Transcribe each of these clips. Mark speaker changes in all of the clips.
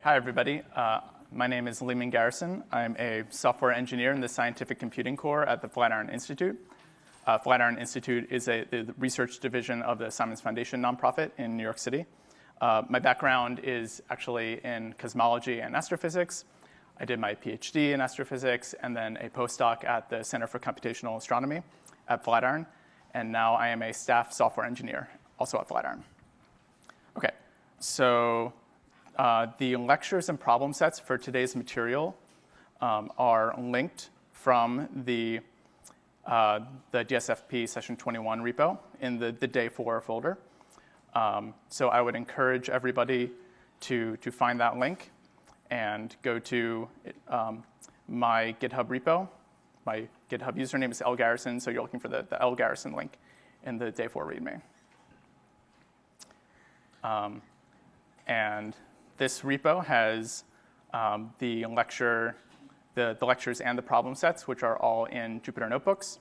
Speaker 1: Hi, everybody. My name is Lehman Garrison. I'm a software engineer in the Scientific Computing Core at the Flatiron Institute. Flatiron Institute is the research division of the Simons Foundation nonprofit in New York City. My background is actually in cosmology and astrophysics. I did my PhD in astrophysics and then a postdoc at the Center for Computational Astronomy at Flatiron. And now I am a staff software engineer, also at Flatiron. OK, so the lectures and problem sets for today's material are linked from the DSFP session 21 repo in the day 4 folder. So I would encourage everybody to find that link and go to my GitHub repo. My GitHub username is lgarrison, so you're looking for the lgarrison link in the day 4 README. And this repo has the lectures and the problem sets, which are all in Jupyter Notebooks.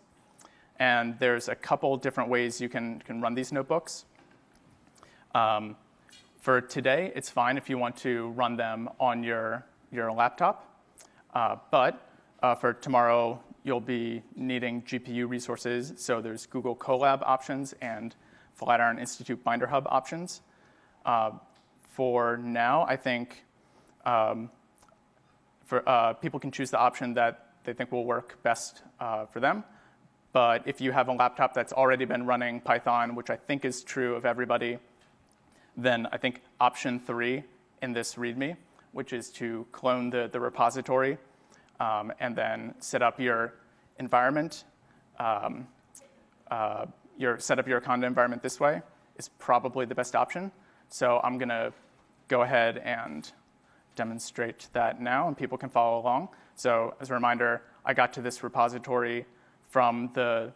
Speaker 1: And there's a couple different ways you can run these notebooks. For today, it's fine if you want to run them on your laptop. But for tomorrow, you'll be needing GPU resources. So there's Google Colab options and Flatiron Institute Binder Hub options. For now, I think people can choose the option that they think will work best for them. But if you have a laptop that's already been running Python, which I think is true of everybody, then I think option 3 in this README, which is to clone the repository and then set up your environment, set up your Conda environment this way, is probably the best option. So I'm going to go ahead and demonstrate that now, and people can follow along. So as a reminder, I got to this repository from the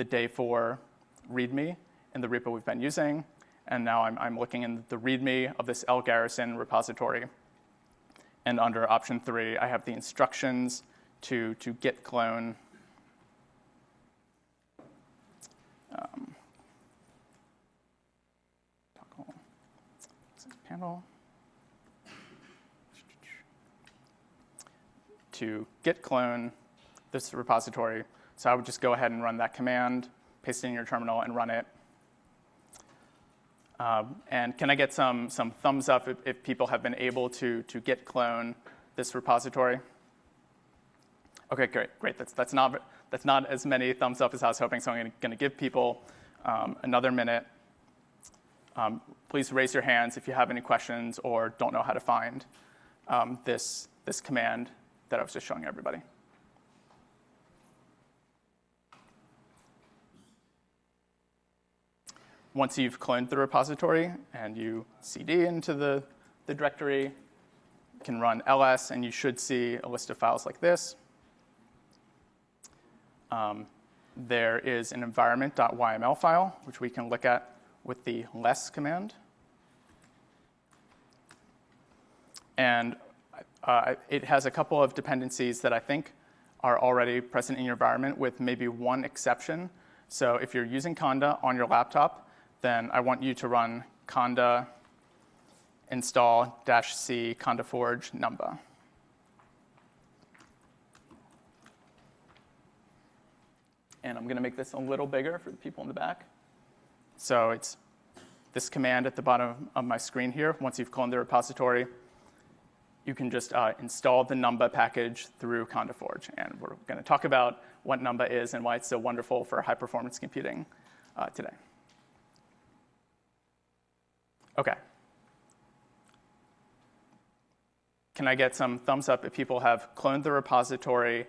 Speaker 1: day 4 README in the repo we've been using. And now I'm looking in the README of this lgarrison repository. And under option 3, I have the instructions to git clone panel to git clone this repository. So I would just go ahead and run that command, paste it in your terminal, and run it. And can I get some thumbs up if people have been able to git clone this repository? OK, great. That's not as many thumbs up as I was hoping. So I'm going to give people another minute. Please raise your hands if you have any questions or don't know how to find this command that I was just showing everybody. Once you've cloned the repository and you cd into the directory, you can run ls, and you should see a list of files like this. There is an environment.yml file, which we can look at with the less command. And it has a couple of dependencies that I think are already present in your environment, with maybe one exception. So if you're using Conda on your laptop, then I want you to run conda install -c condaforge numba. And I'm going to make this a little bigger for the people in the back. So it's this command at the bottom of my screen here. Once you've cloned the repository, you can just install the numba package through condaforge. And we're going to talk about what numba is and why it's so wonderful for high-performance computing today. OK. Can I get some thumbs up if people have cloned the repository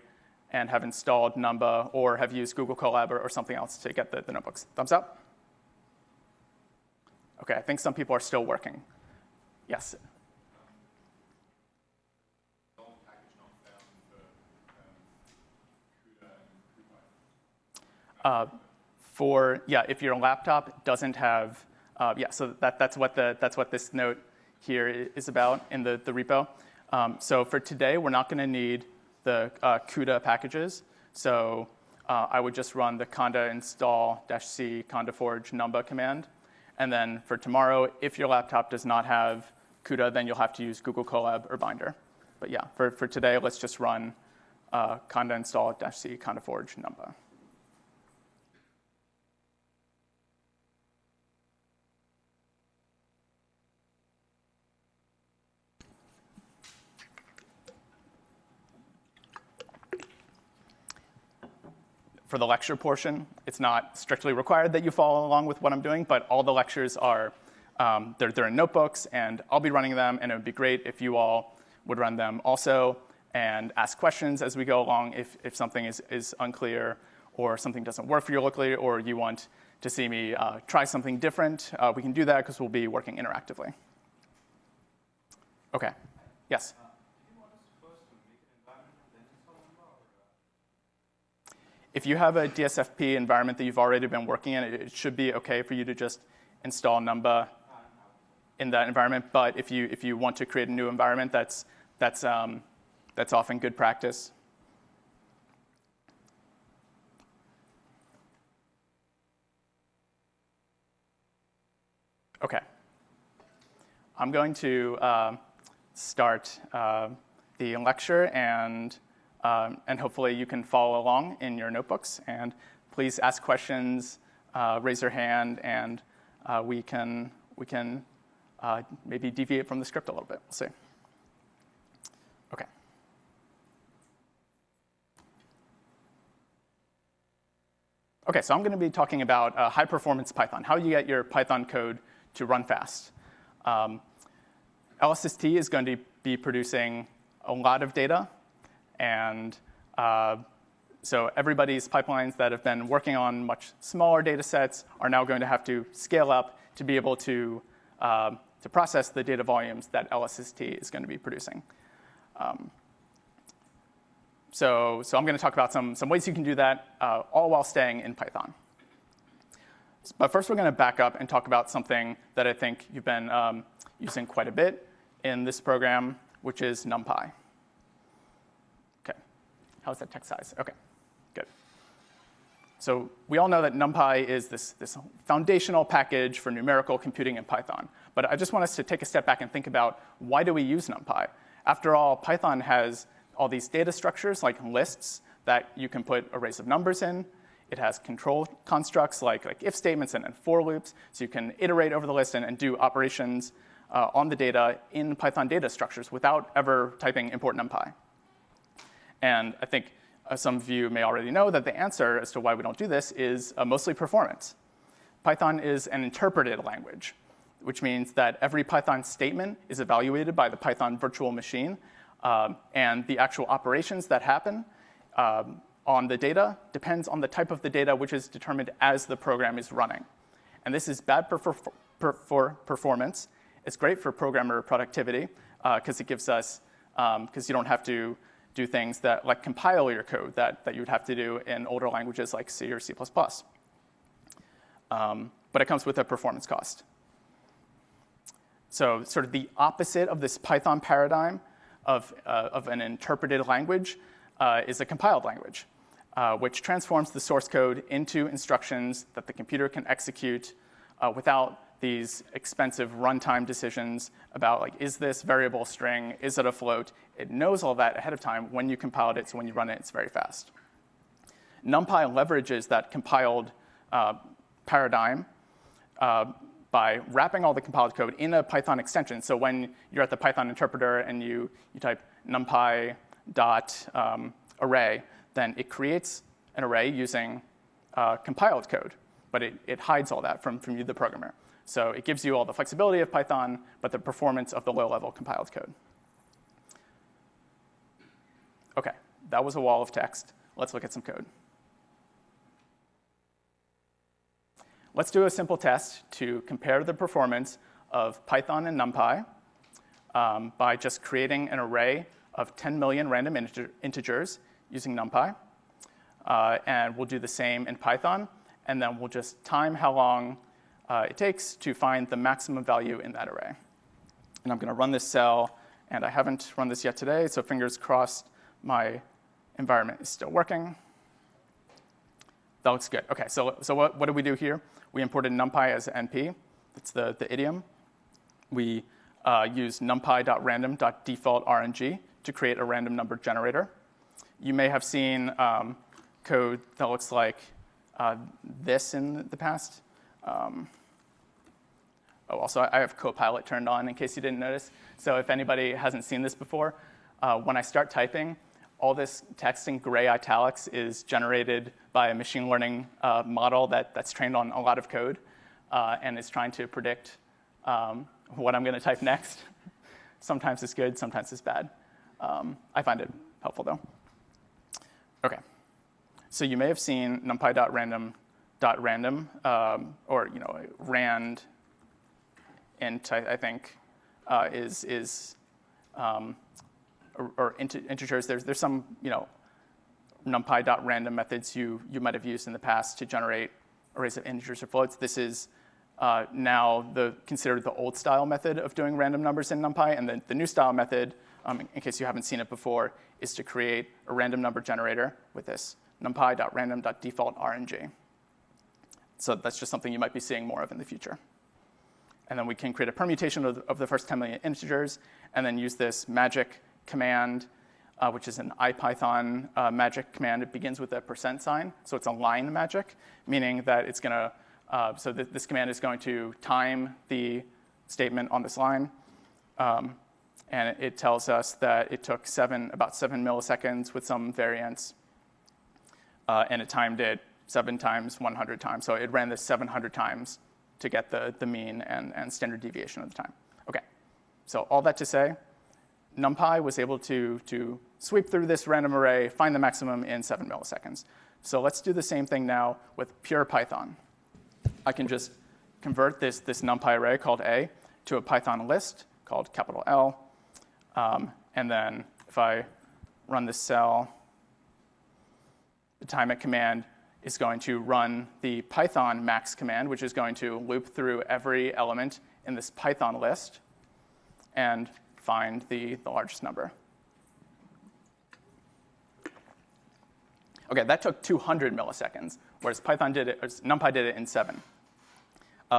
Speaker 1: and have installed numba or have used Google Colab or something else to get the notebooks? Thumbs up? OK, I think some people are still working. Yes? If your laptop doesn't have, so that's what this note here is about in the repo. So for today, we're not going to need the CUDA packages. So I would just run the conda install -c condaforge numba command. And then for tomorrow, if your laptop does not have CUDA, then you'll have to use Google Colab or Binder. But yeah, for today, let's just run conda install -c conda forge numpy. For the lecture portion, it's not strictly required that you follow along with what I'm doing, but all the lectures are, they're in notebooks, and I'll be running them, and it would be great if you all would run them also and ask questions as we go along if something is unclear or something doesn't work for you locally or you want to see me try something different. We can do that because we'll be working interactively. OK, yes? If you have a DSFP environment that you've already been working in, it should be OK for you to just install numpy in that environment. But if you want to create a new environment, that's often good practice. OK. I'm going to start the lecture, and hopefully you can follow along in your notebooks. And please ask questions, raise your hand, and we can maybe deviate from the script a little bit. We'll see. OK. OK, so I'm going to be talking about high-performance Python, how you get your Python code to run fast. LSST is going to be producing a lot of data. And so everybody's pipelines that have been working on much smaller data sets are now going to have to scale up to be able to process the data volumes that LSST is going to be producing. So I'm going to talk about some ways you can do that, all while staying in Python. But first, we're going to back up and talk about something that I think you've been using quite a bit in this program, which is NumPy. How's that text size? OK, good. So we all know that NumPy is this foundational package for numerical computing in Python. But I just want us to take a step back and think about, why do we use NumPy? After all, Python has all these data structures, like lists, that you can put arrays of numbers in. It has control constructs like if statements and for loops. So you can iterate over the list and do operations on the data in Python data structures without ever typing import NumPy. And I think some of you may already know that the answer as to why we don't do this is mostly performance. Python is an interpreted language, which means that every Python statement is evaluated by the Python virtual machine. And the actual operations that happen on the data depends on the type of the data, which is determined as the program is running. And this is bad for performance. It's great for programmer productivity, because it gives us, because you don't have to do things that like compile your code that you would have to do in older languages like C or C++. But it comes with a performance cost. So sort of the opposite of this Python paradigm of an interpreted language is a compiled language, which transforms the source code into instructions that the computer can execute without these expensive runtime decisions about, like, is this variable string? Is it a float? It knows all that ahead of time. When you compiled it, so when you run it, it's very fast. NumPy leverages that compiled paradigm by wrapping all the compiled code in a Python extension. So when you're at the Python interpreter and you type numpy dot array, then it creates an array using compiled code. But it hides all that from you, the programmer. So it gives you all the flexibility of Python, but the performance of the low-level compiled code. OK, that was a wall of text. Let's look at some code. Let's do a simple test to compare the performance of Python and NumPy by just creating an array of 10 million random integers using NumPy. And we'll do the same in Python. And then we'll just time how long it takes to find the maximum value in that array. And I'm going to run this cell. And I haven't run this yet today, so fingers crossed my environment is still working. That looks good. OK, so what did we do here? We imported NumPy as NP. That's the idiom. We use numpy.random.default.rng to create a random number generator. You may have seen code that looks like this in the past. Also, I have Copilot turned on in case you didn't notice. So if anybody hasn't seen this before, when I start typing, all this text in gray italics is generated by a machine learning model that's trained on a lot of code and is trying to predict what I'm going to type next. Sometimes it's good, sometimes it's bad. I find it helpful, though. OK. So you may have seen numpy.random.random, or rand int, I think, or integers. There's some numpy.random methods you might have used in the past to generate arrays of integers or floats. This is now considered the old style method of doing random numbers in NumPy, and the new style method, in case you haven't seen it before, is to create a random number generator with this numpy.random.default.rng. So that's just something you might be seeing more of in the future. And then we can create a permutation of the first 10 million integers, and then use this magic command, which is an IPython magic command. It begins with a % sign, so it's a line magic, meaning that it's going to, this command is going to time the statement on this line. And it tells us that it took about 7 milliseconds with some variance, and it timed it 7 times 100 times. So it ran this 700 times to get the mean and standard deviation of the time. OK, so all that to say, NumPy was able to sweep through this random array, find the maximum in 7 milliseconds. So let's do the same thing now with pure Python. I can just convert this NumPy array called A to a Python list called capital L. And then if I run this cell, the timeit command is going to run the Python max command, which is going to loop through every element in this Python list and find the largest number. OK, that took 200 milliseconds, whereas NumPy did it in 7.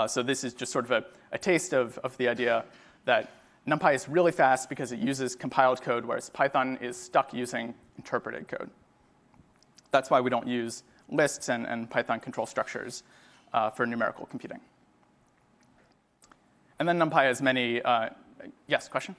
Speaker 1: So this is just sort of a taste of the idea that NumPy is really fast because it uses compiled code, whereas Python is stuck using interpreted code. That's why we don't use lists and Python control structures for numerical computing. And then NumPy has many, yes, question?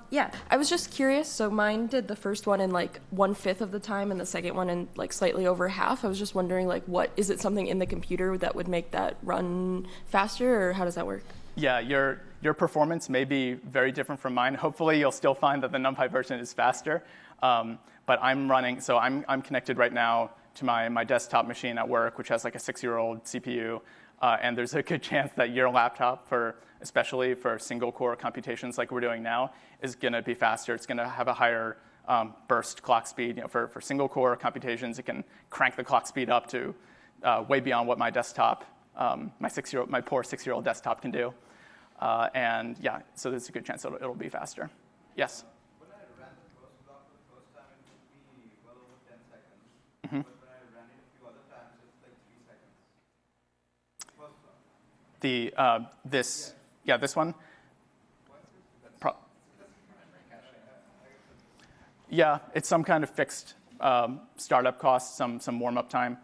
Speaker 2: Yeah, I was just curious. So mine did the first one in like 1/5 of the time, and the second one in like slightly over half. I was just wondering, like, is it something in the computer that would make that run faster, or how does that work?
Speaker 1: Yeah, your performance may be very different from mine. Hopefully, you'll still find that the NumPy version is faster. But I'm connected right now to my desktop machine at work, which has like a 6-year-old CPU. And there's a good chance that your laptop, especially for single-core computations like we're doing now, is going to be faster. It's going to have a higher burst clock speed. For single-core computations, it can crank the clock speed up to way beyond what my desktop, my poor 6-year-old desktop can do. And yeah, so there's a good chance it'll be faster. Yes?
Speaker 3: When I ran the first block for the first time, it took me well over 10 seconds.
Speaker 1: Mm-hmm.
Speaker 3: But when I ran it a few other times, it's like 3 seconds. First block.
Speaker 1: This one? Yeah, it's some kind of fixed startup cost, some warm-up time.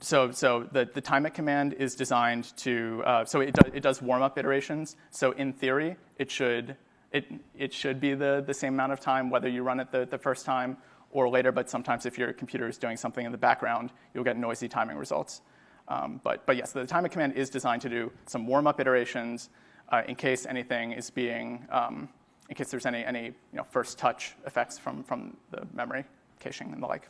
Speaker 1: So the timeit command is designed to, so it does warm-up iterations. So in theory, it should be the same amount of time whether you run it the first time or later. But sometimes if your computer is doing something in the background, you'll get noisy timing results. But yes, the timeit command is designed to do some warm-up iterations in case anything is being, in case there's any first touch effects from the memory caching and the like.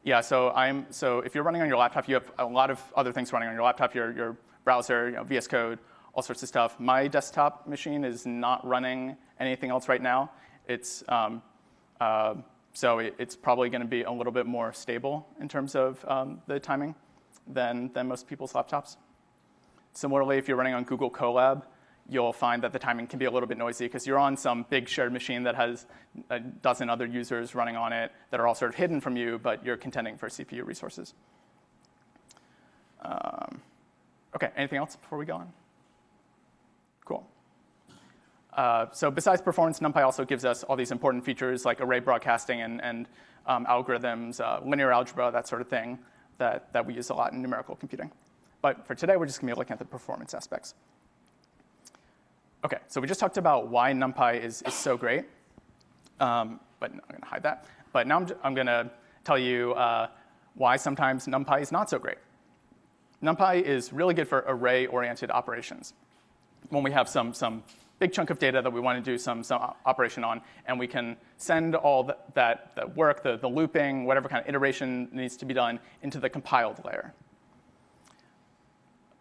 Speaker 1: Yeah, so if you're running on your laptop, you have a lot of other things running on your laptop, your browser, VS Code, all sorts of stuff. My desktop machine is not running anything else right now. So it's probably going to be a little bit more stable in terms of the timing than most people's laptops. Similarly, if you're running on Google Colab, you'll find that the timing can be a little bit noisy because you're on some big shared machine that has a dozen other users running on it that are all sort of hidden from you, but you're contending for CPU resources. OK, anything else before we go on? Cool. So besides performance, NumPy also gives us all these important features like array broadcasting and algorithms, linear algebra, that sort of thing that we use a lot in numerical computing. But for today, we're just going to be looking at the performance aspects. OK, so we just talked about why NumPy is so great. But I'm going to hide that. But now I'm going to tell you why sometimes NumPy is not so great. NumPy is really good for array-oriented operations. When we have some big chunk of data that we want to do some operation on, and we can send all that work, the looping, whatever kind of iteration needs to be done, into the compiled layer.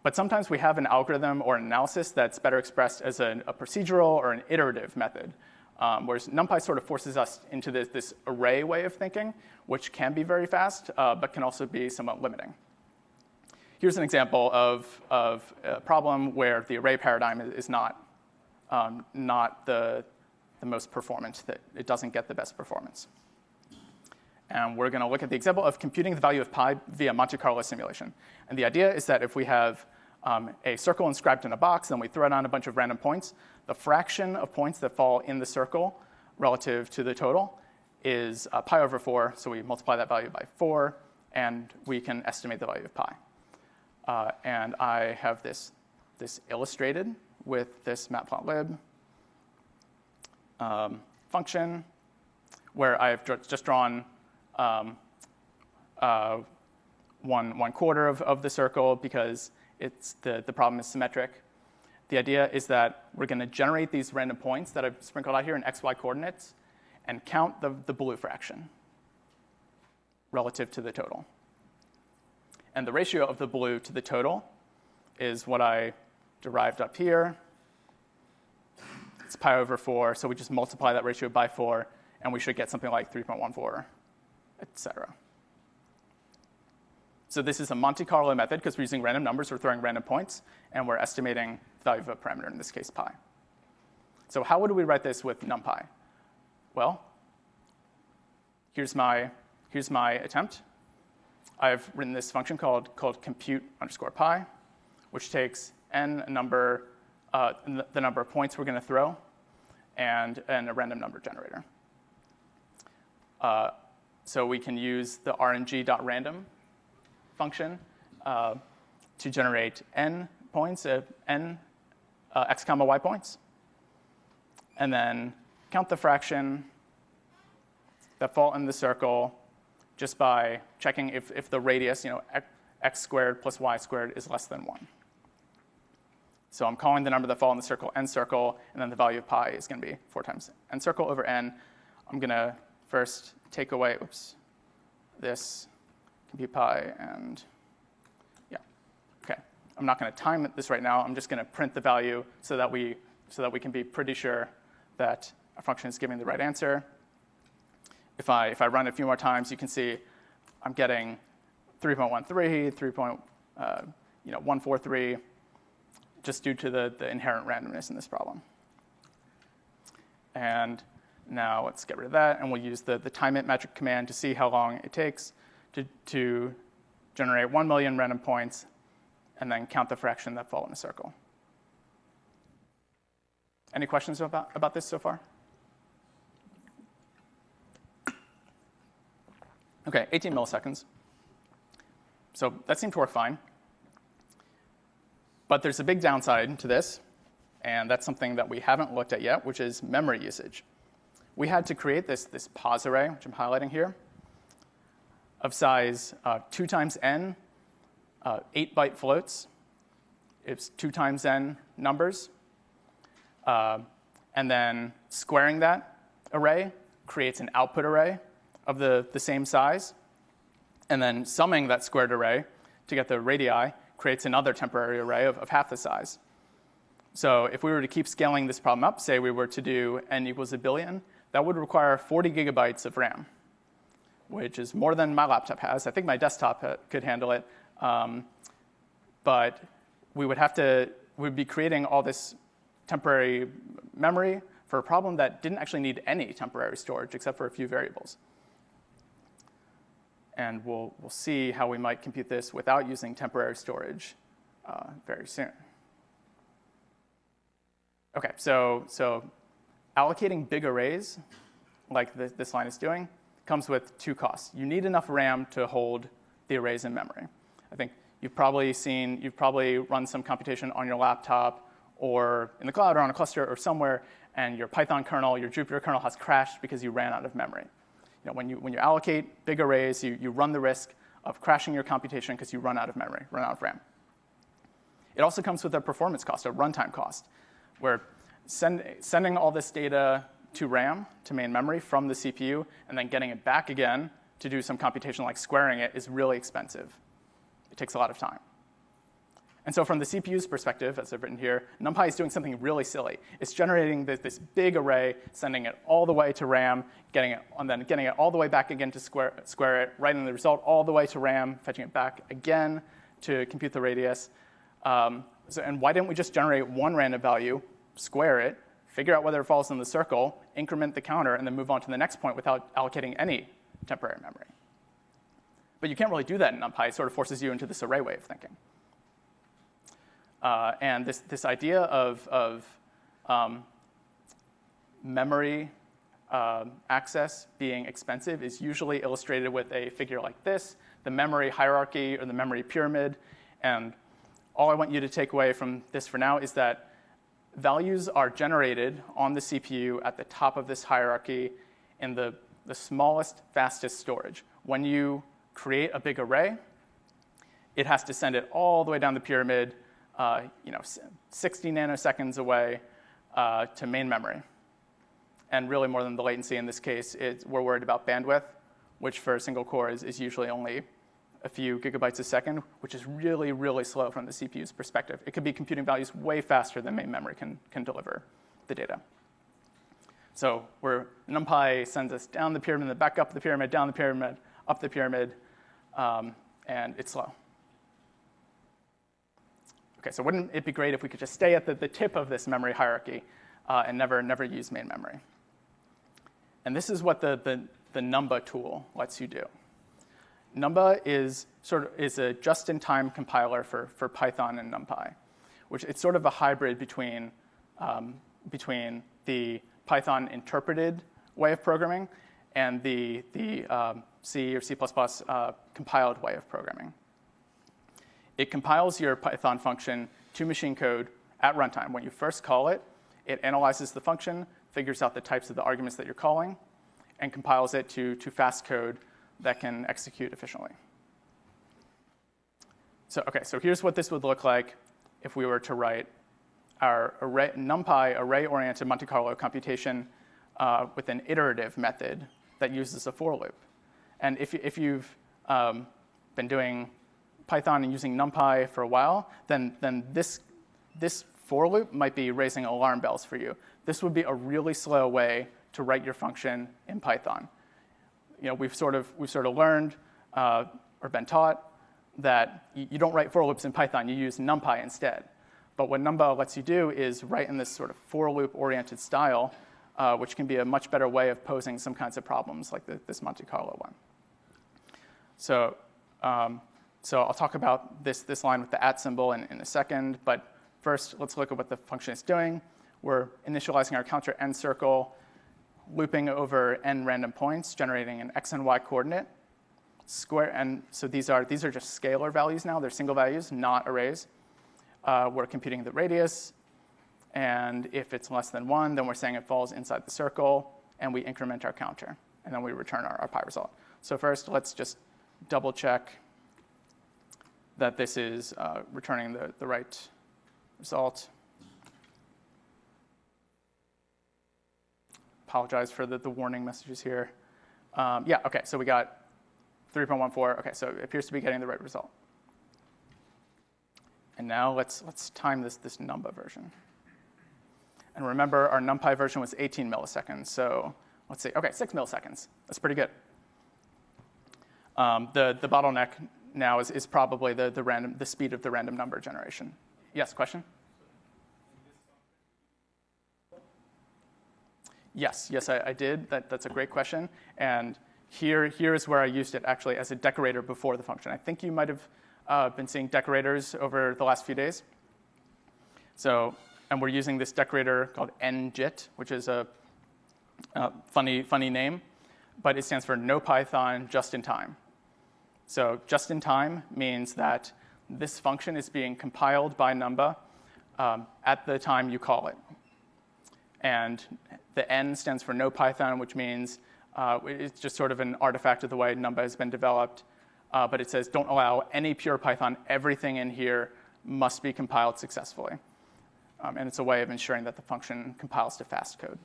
Speaker 1: But sometimes we have an algorithm or an analysis that's better expressed as a procedural or an iterative method, whereas NumPy sort of forces us into this array way of thinking, which can be very fast, but can also be somewhat limiting. Here's an example of a problem where the array paradigm is not the most performant, that it doesn't get the best performance. And we're going to look at the example of computing the value of pi via Monte Carlo simulation. And the idea is that if we have a circle inscribed in a box, then we throw down a bunch of random points, the fraction of points that fall in the circle relative to the total is pi over 4. So we multiply that value by 4, and we can estimate the value of pi. And I have this illustrated with this matplotlib function, where I've just drawn 1/4 of the circle because the problem is symmetric. The idea is that we're going to generate these random points that I've sprinkled out here in x, y coordinates and count the blue fraction relative to the total. And the ratio of the blue to the total is what I derived up here. It's pi over 4, so we just multiply that ratio by 4, and we should get something like 3.14, et cetera. So this is a Monte Carlo method, because we're using random numbers, we're throwing random points, and we're estimating the value of a parameter, in this case pi. So how would we write this with NumPy? Well, here's my attempt. I've written this function called compute_pi, which takes n number, the number of points we're going to throw, and a random number generator. So we can use the rng.random function to generate n points, n x comma y points, and then count the fraction that fall in the circle just by checking if the radius, x squared plus y squared is less than 1. So I'm calling the number that fall in the circle n circle, and then the value of pi is going to be 4 times n circle over n. I'm going to first take away, this compute pi, and yeah, OK. I'm not going to time this right now. I'm just going to print the value so that we can be pretty sure that our function is giving the right answer. If I run a few more times, you can see I'm getting 3.13, 143, just due to the inherent randomness in this problem. And now let's get rid of that, and we'll use the time it magic command to see how long it takes to generate 1 million random points, and then count the fraction that fall in the circle. Any questions about this so far? OK, 18 milliseconds. So that seemed to work fine. But there's a big downside to this, and that's something that we haven't looked at yet, which is memory usage. We had to create this pos array, which I'm highlighting here, of size 2 times n, 8-byte floats. It's 2 times n numbers. And then squaring that array creates an output array of the same size. And then summing that squared array to get the radii creates another temporary array of half the size. So if we were to keep scaling this problem up, say we were to do n equals 1 billion, that would require 40 gigabytes of RAM, which is more than my laptop has. I think my desktop could handle it. But we'd be creating all this temporary memory for a problem that didn't actually need any temporary storage except for a few variables. And we'll see how we might compute this without using temporary storage very soon. Okay, so allocating big arrays, like this line is doing, comes with two costs. You need enough RAM to hold the arrays in memory. I think you've probably run some computation on your laptop or in the cloud or on a cluster or somewhere, and your Python kernel, your Jupyter kernel has crashed because you ran out of memory. When you allocate big arrays, you run the risk of crashing your computation because you run out of memory, run out of RAM. It also comes with a performance cost, a runtime cost, where sending all this data to RAM, to main memory from the CPU, and then getting it back again to do some computation like squaring it is really expensive. It takes a lot of time. And so from the CPU's perspective, as I've written here, NumPy is doing something really silly. It's generating this big array, sending it all the way to RAM, and then getting it all the way back again to square it, writing the result all the way to RAM, fetching it back again to compute the radius. And why didn't we just generate one random value, square it, figure out whether it falls in the circle, increment the counter, and then move on to the next point without allocating any temporary memory? But you can't really do that in NumPy. It sort of forces you into this array way of thinking. And this idea of memory access being expensive is usually illustrated with a figure like this, the memory hierarchy or the memory pyramid. And all I want you to take away from this for now is that values are generated on the CPU at the top of this hierarchy in the smallest, fastest storage. When you create a big array, it has to send it all the way down the pyramid, 60 nanoseconds away to main memory. And really more than the latency in this case, we're worried about bandwidth, which for a single core is usually only a few gigabytes a second, which is really, really slow from the CPU's perspective. It could be computing values way faster than main memory can deliver the data. So NumPy sends us down the pyramid, then back up the pyramid, down the pyramid, up the pyramid, and it's slow. Okay, so wouldn't it be great if we could just stay at the tip of this memory hierarchy and never use main memory? And this is what the Numba tool lets you do. Numba is a just-in-time compiler for Python and NumPy, which it's sort of a hybrid between the Python interpreted way of programming and the C or C++ compiled way of programming. It compiles your Python function to machine code at runtime. When you first call it, it analyzes the function, figures out the types of the arguments that you're calling, and compiles it to fast code that can execute efficiently. So here's what this would look like if we were to write our NumPy array-oriented Monte Carlo computation with an iterative method that uses a for loop. And if you've been doing Python and using NumPy for a while, then this for loop might be raising alarm bells for you. This would be a really slow way to write your function in Python. We've sort of learned or been taught that you don't write for loops in Python. You use NumPy instead. But what Numba lets you do is write in this sort of for loop-oriented style, which can be a much better way of posing some kinds of problems like this Monte Carlo one. So I'll talk about this line with the @ symbol in a second. But first, let's look at what the function is doing. We're initializing our counter n circle, looping over n random points, generating an x and y coordinate. And so these are just scalar values now. They're single values, not arrays. We're computing the radius. And if it's less than 1, then we're saying it falls inside the circle. And we increment our counter. And then we return our pi result. So first, let's just double check that this is returning the right result. Apologize for the warning messages here. Yeah, OK, so we got 3.14. OK, so it appears to be getting the right result. And now let's time this Numba version. And remember, our NumPy version was 18 milliseconds. So let's see. OK, 6 milliseconds. That's pretty good. The bottleneck now is probably the speed of the random number generation. Yes, question? Yes, I did. That's a great question. And here is where I used it actually as a decorator before the function. I think you might have been seeing decorators over the last few days. So, and we're using this decorator called njit, which is a funny name, but it stands for no Python just in time. So just in time means that this function is being compiled by Numba at the time you call it. And the N stands for no Python, which means it's just sort of an artifact of the way Numba has been developed. But it says don't allow any pure Python. Everything in here must be compiled successfully. And it's a way of ensuring that the function compiles to fast code.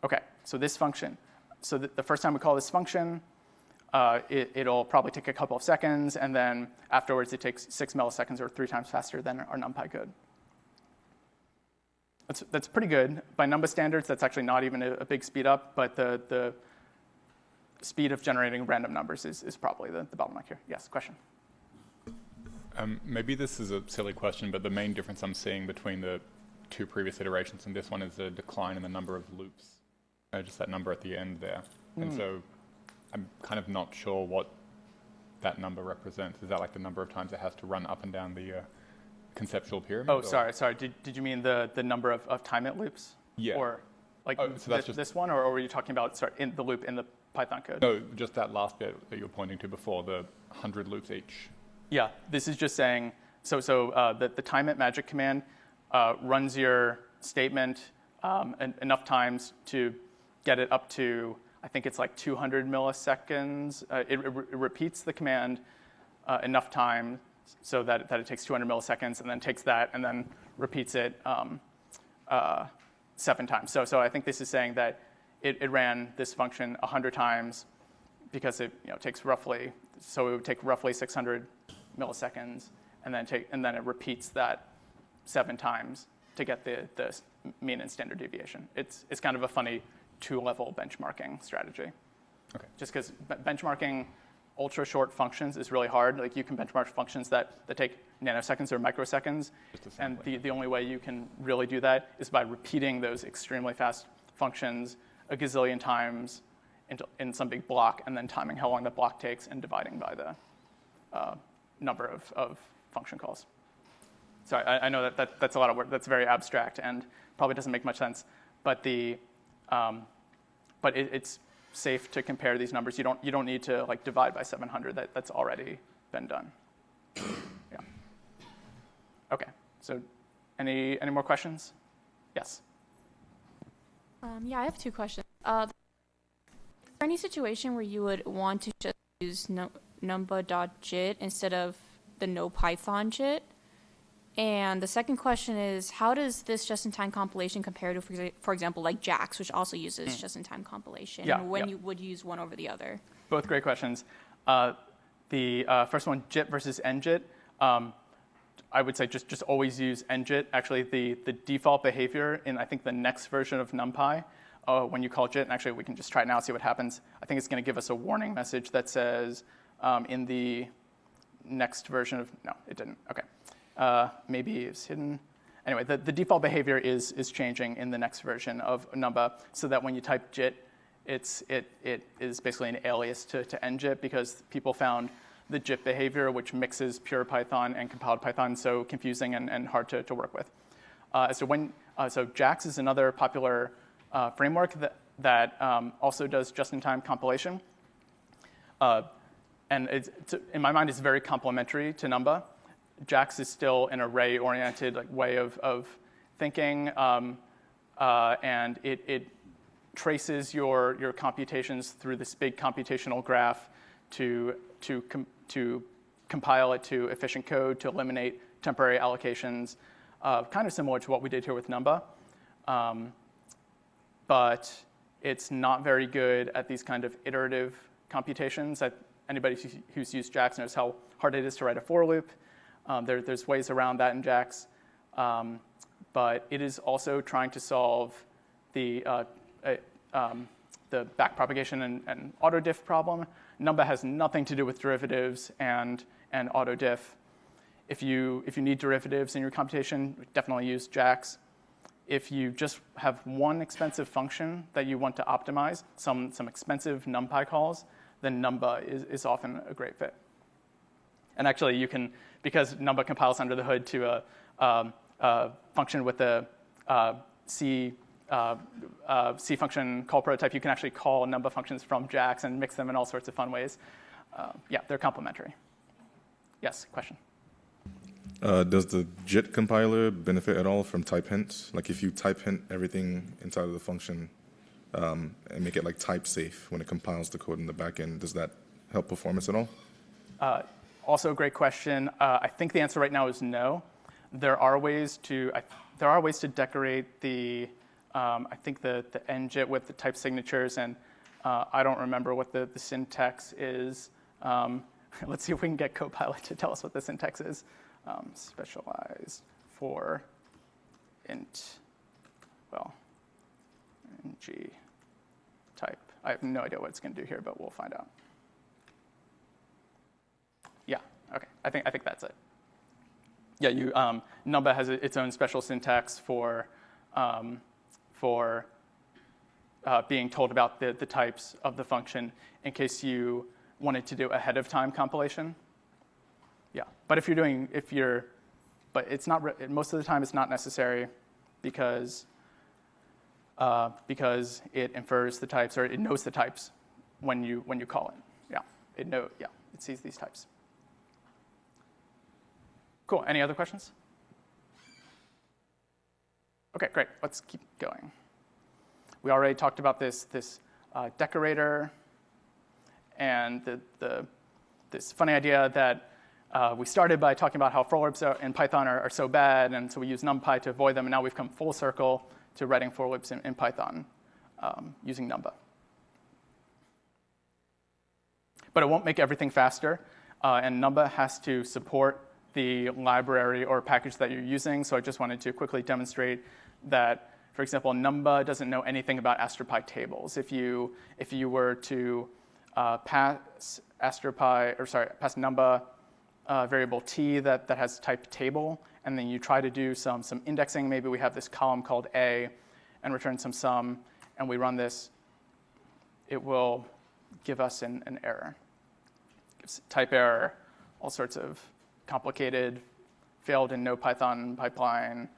Speaker 1: OK, so this function. So the first time we call this function, it'll probably take a couple of seconds. And then afterwards, it takes 6 milliseconds or 3 times faster than our NumPy code. That's pretty good. By Numba standards, that's actually not even a big speed up. But the speed of generating random numbers is probably the bottleneck here. Yes, question?
Speaker 4: Maybe this is a silly question, but the main difference I'm seeing between the 2 previous iterations and this one is a decline in the number of loops. Just that number at the end there. And so I'm kind of not sure what that number represents. Is that like the number of times it has to run up and down the conceptual pyramid?
Speaker 1: Oh, sorry. Did you mean the number of time it loops?
Speaker 4: Yeah.
Speaker 1: Or like
Speaker 4: so that's just
Speaker 1: this one, or were you talking about in the loop in the Python code?
Speaker 4: No, just that last bit that you were pointing to before, the 100 loops each.
Speaker 1: Yeah, this is just saying, the time it magic command runs your statement enough times to get it up to, I think it's like 200 milliseconds. It repeats the command enough time so that it takes 200 milliseconds, and then takes that and then repeats it 7 times. So I think this is saying that it ran this function 100 times because it takes roughly, so it would take roughly 600 milliseconds, and then it repeats that 7 times to get the mean and standard deviation. It's kind of a funny 2-level benchmarking strategy.
Speaker 4: Okay.
Speaker 1: Just because benchmarking ultra short functions is really hard. Like you can benchmark functions that take nanoseconds or microseconds, and the only way you can really do that is by repeating those extremely fast functions a gazillion times in some big block, and then timing how long the block takes and dividing by the number of function calls. So I know that's a lot of work. That's very abstract and probably doesn't make much sense. But it's safe to compare these numbers. You don't need to like divide by 700. That's already been done. Yeah. Okay. So any more questions? Yes.
Speaker 5: Yeah, I have 2 questions. Is there any situation where you would want to just use numba.jit instead of the no Python JIT? And the second question is, how does this just-in-time compilation compare to, for example, like JAX, which also uses just-in-time compilation?
Speaker 1: Yeah,
Speaker 5: and when you would use one over the other?
Speaker 1: Both great questions. The first one, JIT versus njit. I would say just always use njit. Actually, the default behavior in, I think, the next version of NumPy, when you call JIT, and actually we can just try it now, see what happens. I think it's going to give us a warning message that says in the next version of, no, it didn't. OK. Maybe it's hidden. Anyway, the default behavior is changing in the next version of Numba, so that when you type JIT, it is basically an alias to njit, because people found the JIT behavior, which mixes pure Python and compiled Python, so confusing and hard to work with. So JAX is another popular framework that also does just-in-time compilation. And in my mind, it's very complementary to Numba. JAX is still an array-oriented way of thinking, and it traces your computations through this big computational graph to compile it to efficient code, to eliminate temporary allocations, kind of similar to what we did here with Numba. But it's not very good at these kind of iterative computations. Anybody who's used JAX knows how hard it is to write a for loop. There's ways around that in JAX. But it is also trying to solve the backpropagation and autodiff problem. Numba has nothing to do with derivatives and autodiff. If you need derivatives in your computation, definitely use JAX. if you just have one expensive function that you want to optimize, some expensive NumPy calls, then Numba is often a great fit. And actually, you can, because Numba compiles under the hood to a function with a C function call prototype, you can actually call Numba functions from JAX and mix them in all sorts of fun ways. Yeah, they're complementary. Yes, question?
Speaker 6: Does the JIT compiler benefit at all from type hints? Like if you type hint everything inside of the function and make it like type safe when it compiles the code in the back end, does that help performance at all?
Speaker 1: Also a great question. I think the answer right now is no. There are ways to decorate the I think the njit with the type signatures, and I don't remember what the syntax is. Let's see if we can get Copilot to tell us what the syntax is. Specialized for int, well, ng type. I have no idea what it's going to do here, but we'll find out. Yeah, okay, I think that's it. Yeah, Numba has its own special syntax for being told about the types of the function in case you wanted to do ahead of time compilation. Yeah, but but it's not, most of the time it's not necessary because it infers the types, or it knows the types when you call it. Yeah, it sees these types. Cool, any other questions? Okay, great, let's keep going. We already talked about this decorator and this funny idea that we started by talking about how for loops in Python are so bad, and so we use NumPy to avoid them, and now we've come full circle to writing for loops in Python using Numba. But it won't make everything faster, and Numba has to support the library or package that you're using, so I just wanted to quickly demonstrate that, for example, Numba doesn't know anything about AstroPy tables. If you were to pass Numba variable t that has type table, and then you try to do some indexing. Maybe we have this column called A and return some sum, and we run this, it will give us an error. It gives type error, all sorts of complicated, failed in no Python pipeline,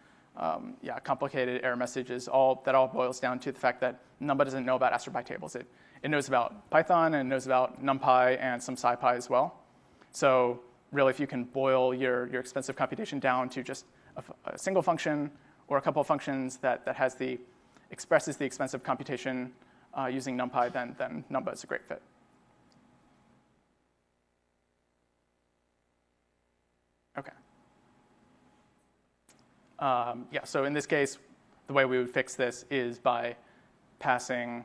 Speaker 1: complicated error messages. That all boils down to the fact that Numba doesn't know about AstroPy tables. It knows about Python, and it knows about NumPy and some SciPy as well. So really, if you can boil your expensive computation down to just a single function or a couple of functions that expresses the expensive computation using NumPy, then Numba is a great fit. Okay. So in this case, the way we would fix this is by passing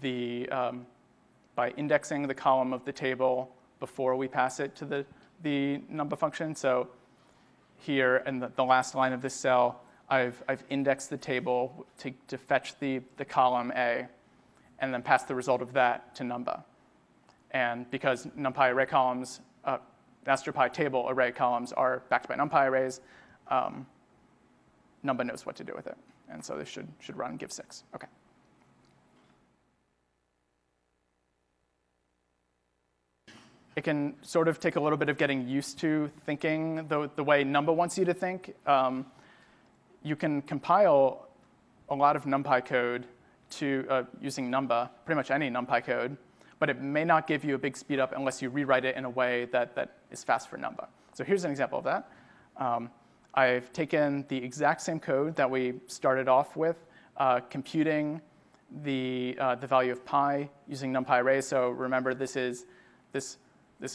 Speaker 1: by indexing the column of the table before we pass it to the Numba function. So here in the last line of this cell, I've indexed the table to fetch the column A, and then pass the result of that to Numba. And because NumPy array columns, AstroPy table array columns are backed by NumPy arrays, Numba knows what to do with it. And so this should run give 6. Okay. It can sort of take a little bit of getting used to thinking the way Numba wants you to think. You can compile a lot of NumPy code to using Numba, pretty much any NumPy code, but it may not give you a big speed up unless you rewrite it in a way that is fast for Numba. So here's an example of that. I've taken the exact same code that we started off with, computing the value of pi using NumPy arrays. So remember, this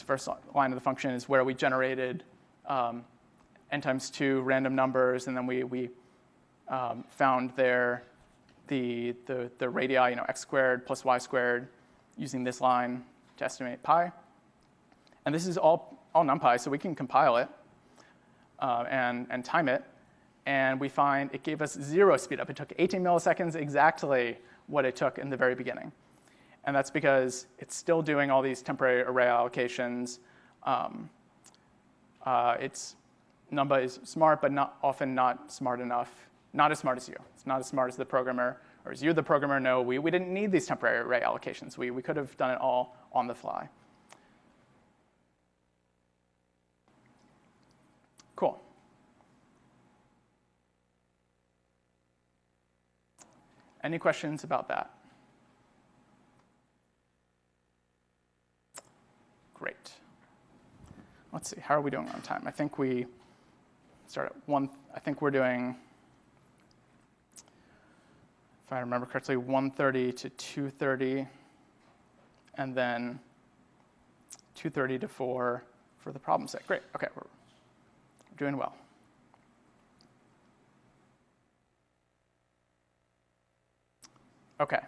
Speaker 1: first line of the function is where we generated n times 2 random numbers, and then we found the radii, x squared plus y squared, using this line to estimate pi. And this is all NumPy, so we can compile it and time it, and we find it gave us 0 speed up. It took 18 milliseconds, exactly what it took in the very beginning. And that's because it's still doing all these temporary array allocations. Numba is smart, but often not smart enough not as smart as you. It's not as smart as the programmer, or as you, the programmer, know. We didn't need these temporary array allocations. We could have done it all on the fly. Cool. Any questions about that? Great. Let's see, how are we doing on time? I think we start at 1, I think we're doing, if I remember correctly, 1:30 to 2:30, and then 2:30 to 4 for the problem set. Great, okay, we're doing well. Okay,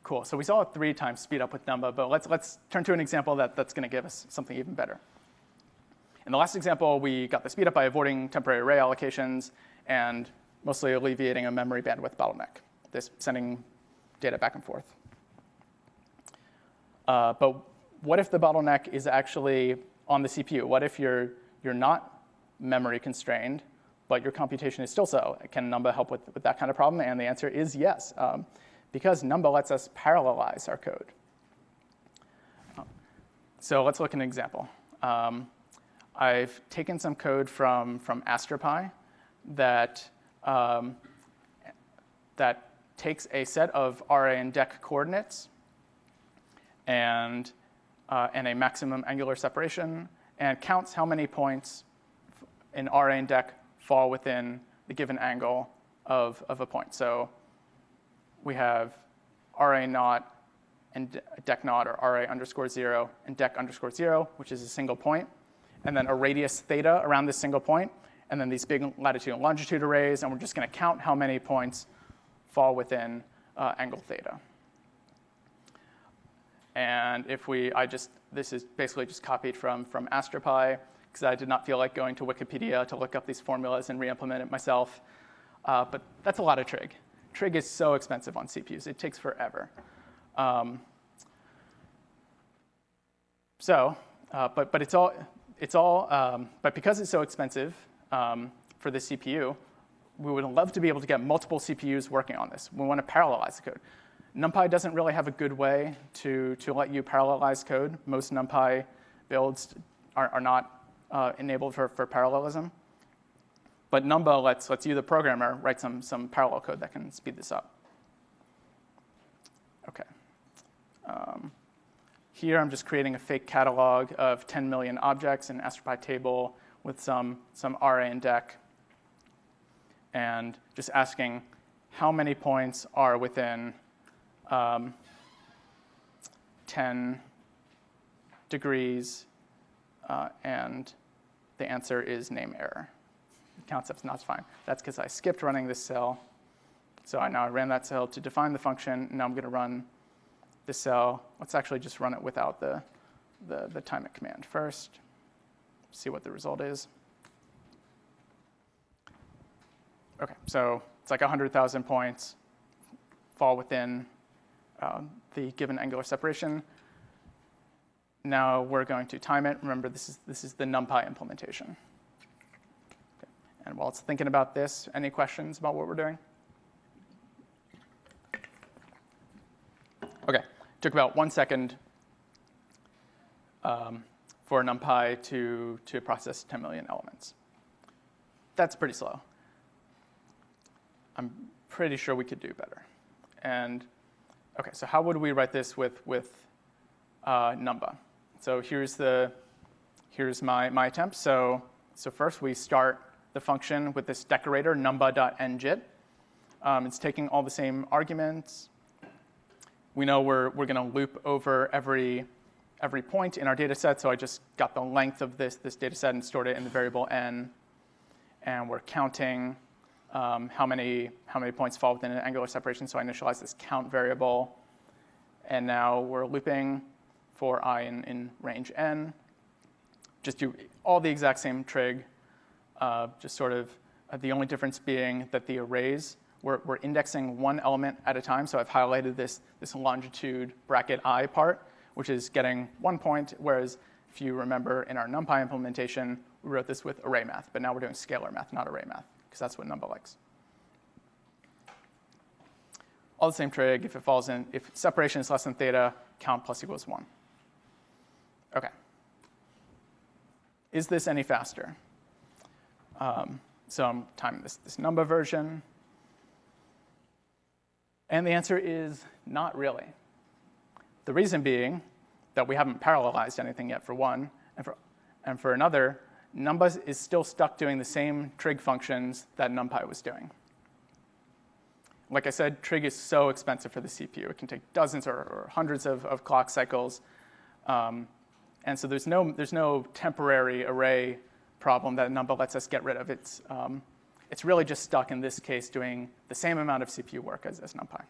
Speaker 1: cool. So we saw a 3 times speed up with Numba, but let's turn to an example that's going to give us something even better. In the last example, we got the speed up by avoiding temporary array allocations and mostly alleviating a memory bandwidth bottleneck, this sending data back and forth. But what if the bottleneck is actually on the CPU? What if you're not memory constrained, but your computation is still slow? Can Numba help with that kind of problem? And the answer is yes, because Numba lets us parallelize our code. So let's look at an example. I've taken some code from AstroPy that takes a set of RA and DEC coordinates and a maximum angular separation and counts how many points in RA and DEC fall within the given angle of a point. So we have RA naught and DEC naught, or RA underscore 0 and DEC underscore 0, which is a single point, and then a radius theta around this single point, and then these big latitude and longitude arrays, and we're just going to count how many points fall within angle theta. And if this is basically just copied from AstroPy, because I did not feel like going to Wikipedia to look up these formulas and re-implement it myself. But that's a lot of trig. Trig is so expensive on CPUs. It takes forever. But because it's so expensive for the CPU, we would love to be able to get multiple CPUs working on this. We want to parallelize the code. NumPy doesn't really have a good way to let you parallelize code. Most NumPy builds are not enabled for parallelism. But Numba lets you, the programmer, write some parallel code that can speed this up. Okay. Here I'm just creating a fake catalog of 10 million objects in AstroPy table with some RA and DEC, and just asking how many points are within 10 degrees, and the answer is name error. Concept's not fine. That's because I skipped running this cell. So now I ran that cell to define the function. Now I'm going to run this cell. Let's actually just run it without the time it command first. See what the result is. OK, so it's like 100,000 points fall within the given angular separation. Now we're going to time it. Remember, this is the NumPy implementation. Okay. And while it's thinking about this, any questions about what we're doing? OK, took about 1 second for NumPy to process 10 million elements. That's pretty slow. I'm pretty sure we could do better. And OK, so how would we write this with Numba? So here's my attempt. So first we start the function with this decorator numba.njit. It's taking all the same arguments. We know we're going to loop over every point in our data set. So I just got the length of this data set and stored it in the variable n. And we're counting how many points fall within an angular separation. So I initialize this count variable. And now we're looping for I in range n. Just do all the exact same trig, just sort of the only difference being that the arrays, we're indexing one element at a time. So I've highlighted this longitude bracket I part, which is getting 1 point, whereas if you remember in our NumPy implementation, we wrote this with array math. But now we're doing scalar math, not array math, because that's what Numba likes. all the same trig. If separation is less than theta, count plus equals 1. Okay. Is this any faster? So I'm timing this number version. And the answer is not really. The reason being that we haven't parallelized anything yet, for one, and for another, numba is still stuck doing the same trig functions that numpy was doing. Like I said, trig is so expensive for the CPU. It can take dozens or hundreds of clock cycles. And so there's no temporary array problem that numba lets us get rid of. It's really just stuck, in this case, doing the same amount of CPU work as numpy.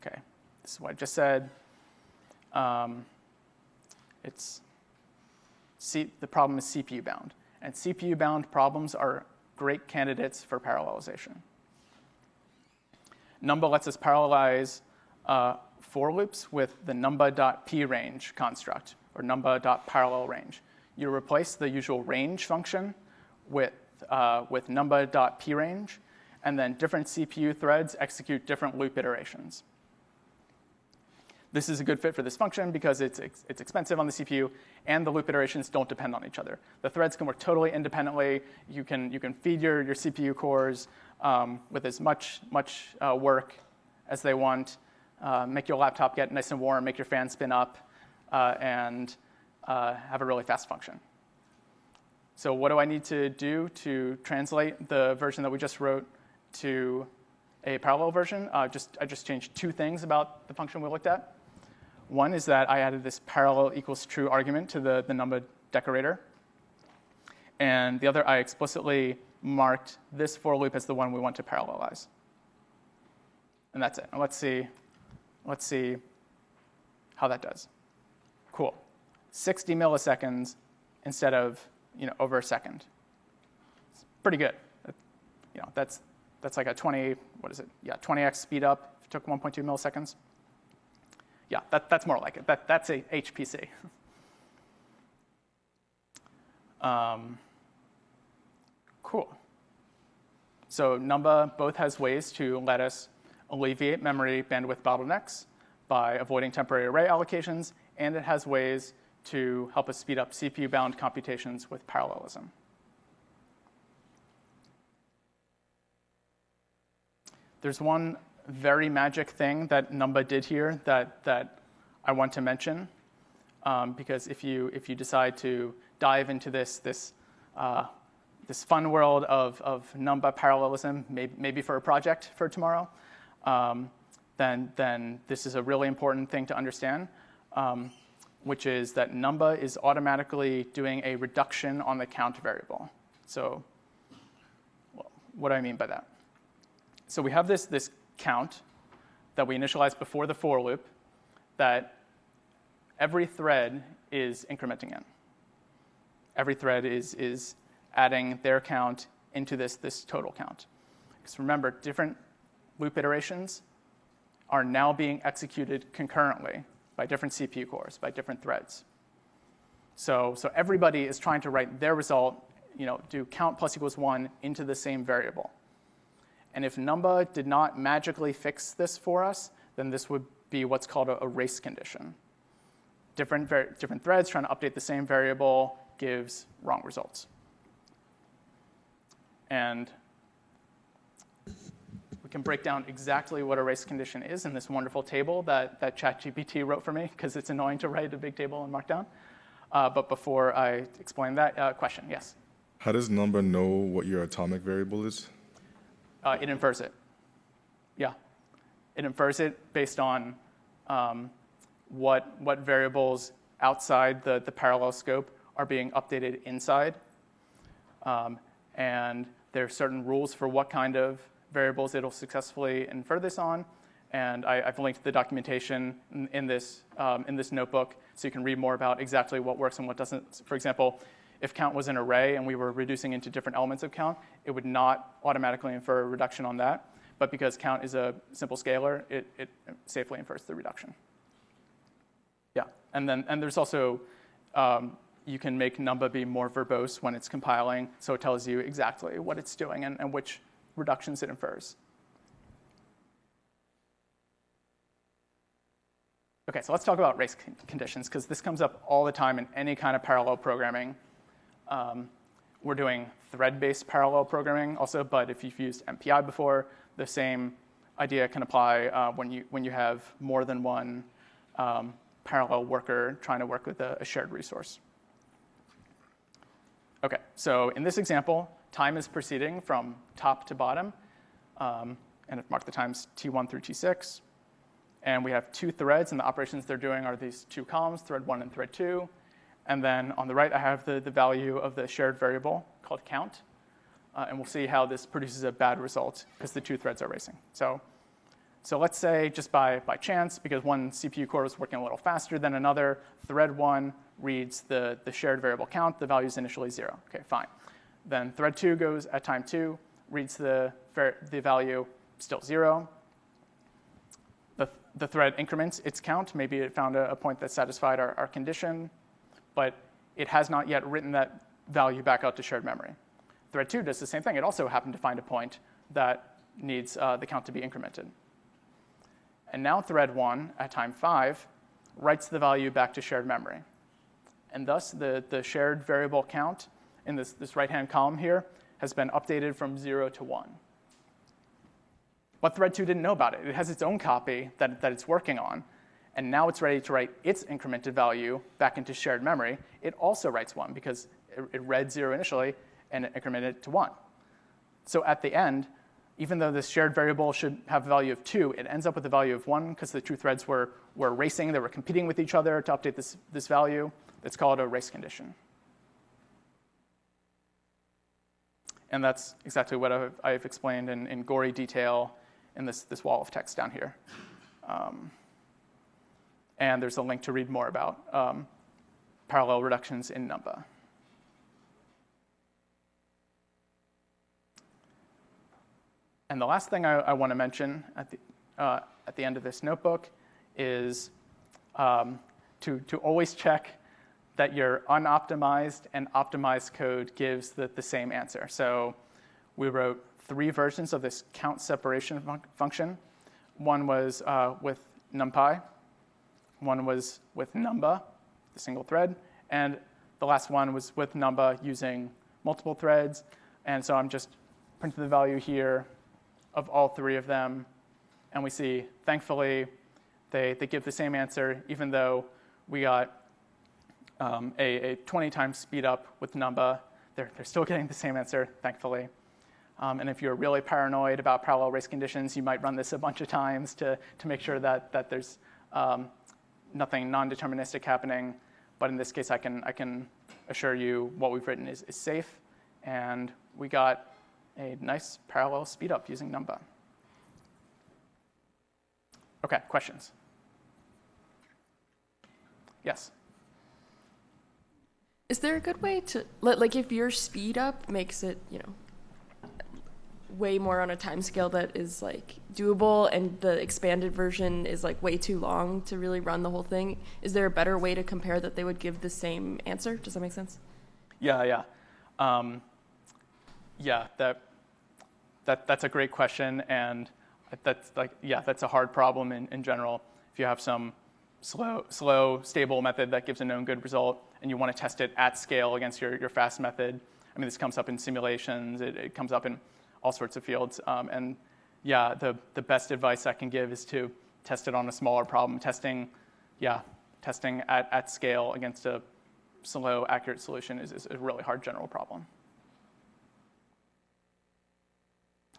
Speaker 1: Okay, this is what I just said. The problem is CPU bound. And CPU bound problems are great candidates for parallelization. Numba lets us parallelize for loops with the numba.prange construct, or numba.parallelrange. You replace the usual range function with numba.prange, and then different CPU threads execute different loop iterations. This is a good fit for this function because it's expensive on the CPU, and the loop iterations don't depend on each other. The threads can work totally independently. You can feed your CPU cores with as much work as they want, make your laptop get nice and warm, make your fan spin up, and have a really fast function. So what do I need to do to translate the version that we just wrote to a parallel version? I just changed two things about the function we looked at. One is that I added this parallel equals true argument to the numba decorator. And the other, I explicitly marked this for loop as the one we want to parallelize. And that's it. And let's see how that does. Cool. 60 milliseconds instead of over a second. It's pretty good. That's like a 20x speed up. It took 1.2 milliseconds. Yeah, that's more like it. That's a HPC. Cool. So numba both has ways to let us alleviate memory bandwidth bottlenecks by avoiding temporary array allocations, and it has ways to help us speed up CPU-bound computations with parallelism. There's one very magic thing that numba did here that I want to mention, because if you decide to dive into this fun world of numba parallelism, maybe for a project for tomorrow, then this is a really important thing to understand, which is that numba is automatically doing a reduction on the count variable. So, what do I mean by that? So we have this count that we initialized before the for loop that every thread is incrementing in. Every thread is adding their count into this total count. Because remember, different loop iterations are now being executed concurrently by different CPU cores, by different threads. So everybody is trying to write their result, do count plus equals 1 into the same variable. And if numba did not magically fix this for us, then this would be what's called a race condition. Different threads trying to update the same variable gives wrong results. And we can break down exactly what a race condition is in this wonderful table that ChatGPT wrote for me, because it's annoying to write a big table in Markdown. But before I explain that, question, yes?
Speaker 6: How does numba know what your atomic variable is?
Speaker 1: It infers it. Yeah. It infers it based on what variables outside the parallel scope are being updated inside. And there are certain rules for what kind of variables it'll successfully infer this on. And I've linked the documentation in this notebook so you can read more about exactly what works and what doesn't. For example, if count was an array and we were reducing into different elements of count, it would not automatically infer a reduction on that. But because count is a simple scalar, it safely infers the reduction. Yeah, and there's also, you can make numba be more verbose when it's compiling, so it tells you exactly what it's doing and which reductions it infers. Okay, so let's talk about race conditions, because this comes up all the time in any kind of parallel programming. We're doing thread-based parallel programming also, but if you've used MPI before, the same idea can apply when you have more than one parallel worker trying to work with a shared resource. Okay, so in this example, time is proceeding from top to bottom, and I've marked the times T1 through T6. And we have two threads, and the operations they're doing are these two columns, thread 1 and thread 2. And then on the right, I have the value of the shared variable called count. And we'll see how this produces a bad result because the two threads are racing. So let's say just by chance, because one CPU core was working a little faster than another, thread 1 reads the shared variable count. The value is initially 0. Okay, fine. Then thread 2 goes at time 2, reads the value, still 0. The thread increments its count. Maybe it found a point that satisfied our condition, but it has not yet written that value back out to shared memory. Thread 2 does the same thing. It also happened to find a point that needs the count to be incremented. And now thread 1 at time 5 writes the value back to shared memory. And thus the shared variable count in this right-hand column here has been updated from 0 to 1. But thread 2 didn't know about it. It has its own copy that it's working on. And now it's ready to write its incremented value back into shared memory. It also writes 1 because it read 0 initially and it incremented it to 1. So at the end, even though this shared variable should have a value of 2, it ends up with a value of 1 because the two threads were racing. They were competing with each other to update this value. It's called a race condition. And that's exactly what I've explained in gory detail in this wall of text down here. And there's a link to read more about parallel reductions in NumPy. And the last thing I want to mention at the end of this notebook is to always check that your unoptimized and optimized code gives the same answer. So we wrote 3 versions of this count separation function. One was with NumPy. One was with numba, the single thread. And the last one was with numba using multiple threads. And so I'm just printing the value here of all 3 of them. And we see, thankfully, they give the same answer, even though we got a 20 times speed up with numba. They're still getting the same answer, thankfully. And if you're really paranoid about parallel race conditions, you might run this a bunch of times to make sure that there's nothing non-deterministic happening. But in this case, I can assure you what we've written is safe. And we got a nice parallel speed up using numba. OK, questions? Yes?
Speaker 2: Is there a good way to, like if your speed up makes it, way more on a time scale that is like doable and the expanded version is like way too long to really run the whole thing, is there a better way to compare that they would give the same answer? Does that make sense?
Speaker 1: Yeah. That's a great question, and that's a hard problem in general. If you have some slow, stable method that gives a known good result, and you want to test it at scale against your fast method. I mean, this comes up in simulations. It comes up in all sorts of fields. The best advice I can give is to test it on a smaller problem. Testing at scale against a slow, accurate solution is a really hard general problem.